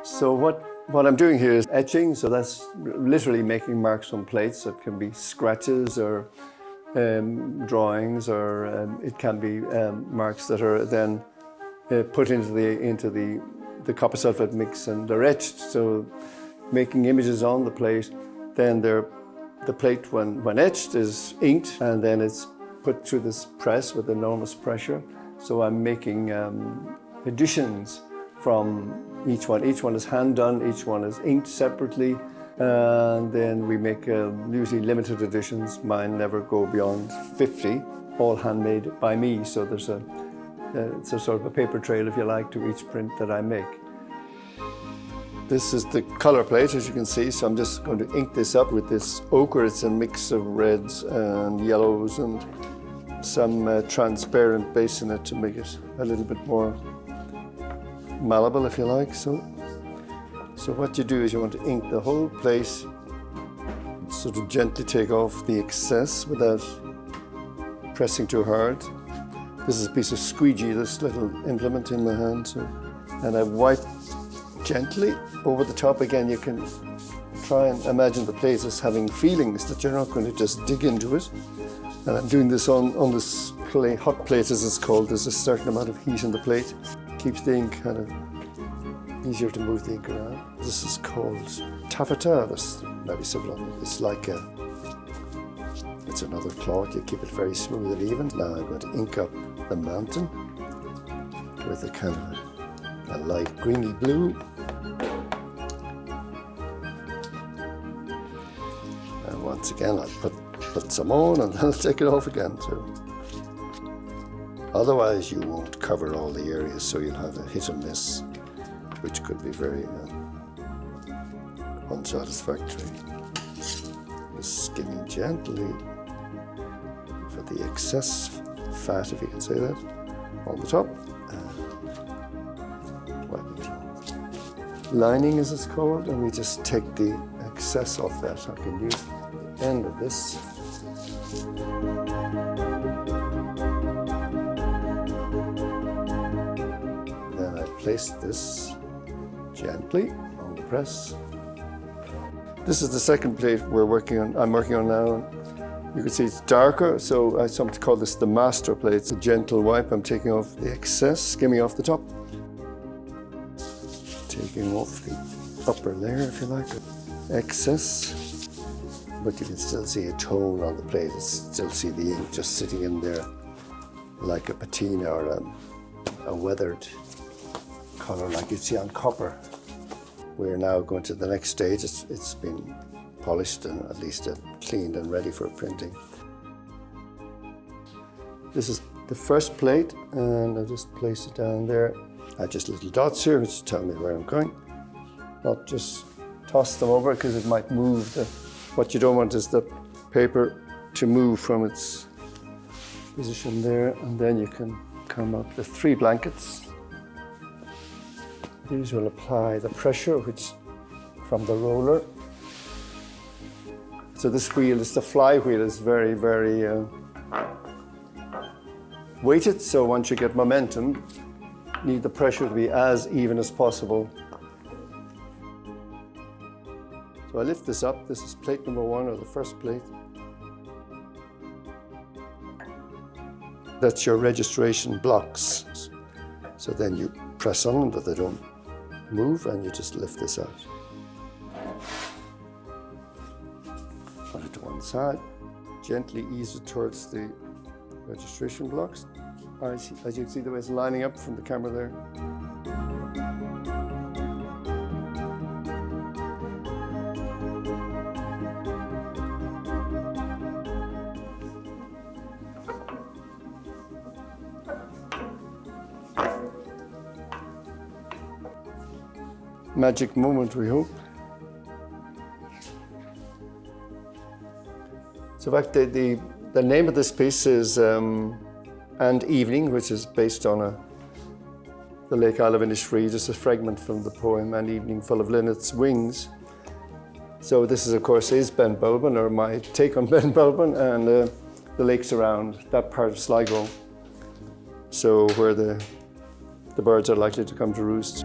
So what I'm doing here is etching, so that's literally making marks on plates. It can be scratches or drawings, or it can be marks that are then put into the copper sulfate mix and they're etched. So making images on the plate, then the plate when etched is inked and then it's put through this press with enormous pressure. So I'm making additions from each one. Each one is hand done, each one is inked separately, and then we make usually limited editions. Mine never go beyond 50, all handmade by me. So there's it's a sort of a paper trail, if you like, to each print that I make. This is the color plate, as you can see, so I'm just going to ink this up with this ochre. It's a mix of reds and yellows and some transparent base in it to make it a little bit more malleable, if you like. So what you do is you want to ink the whole plate, sort of gently take off the excess without pressing too hard. This is a piece of squeegee, this little implement in my hand, and I wipe gently over the top. Again, you can try and imagine the plate as having feelings, that you're not going to just dig into it. And I'm doing this on this plate, hot plate as it's called. There's a certain amount of heat in the plate. Keeps the ink kind of easier to move the ink around. This is called taffeta. There's maybe several of them. It's like it's another cloth. You keep it very smooth and even. Now I'm going to ink up the mountain with a kind of a light greeny blue. And once again, I'll put some on and then I'll take it off again too. Otherwise, you won't cover all the areas, so you'll have a hit and miss, which could be very unsatisfactory. Just skimming gently for the excess fat, if you can say that, on the top. Lining, as it's called, and we just take the excess off that. I can use the end of this. Then I place this gently on the press. This is the second plate I'm working on now. You can see it's darker, so I sometimes call this the master plate. It's a gentle wipe. I'm taking off the excess, skimming off the top. Taking off the upper layer, if you like, excess, but you can still see a tone on the plate. You still see the ink just sitting in there like a patina or a weathered color like you'd see on copper. We're now going to the next stage. It's been polished and at least cleaned and ready for printing. This is the first plate, and I'll just place it down there. I have just little dots here which tell me where I'm going. Not just toss them over because it might move. What you don't want is the paper to move from its position there, and then you can come up with 3 blankets. These will apply the pressure from the roller. So this wheel, the flywheel, is very, very weighted. So once you get momentum, you need the pressure to be as even as possible. So I lift this up. This is plate number 1, or the first plate. That's your registration blocks. So then you press on them, but they don't move, and you just lift this out. Put it to one side. Gently ease it towards the registration blocks. As you can see the way it's lining up from the camera there. Magic moment, we hope. So in fact, the name of this piece is And Evening, which is based on the Lake Isle of Innisfree, just a fragment from the poem And Evening Full of Linnets' Wings. So this is, of course, Ben Bulben, or my take on Ben Bulben, and the lakes around that part of Sligo. So where the birds are likely to come to roost.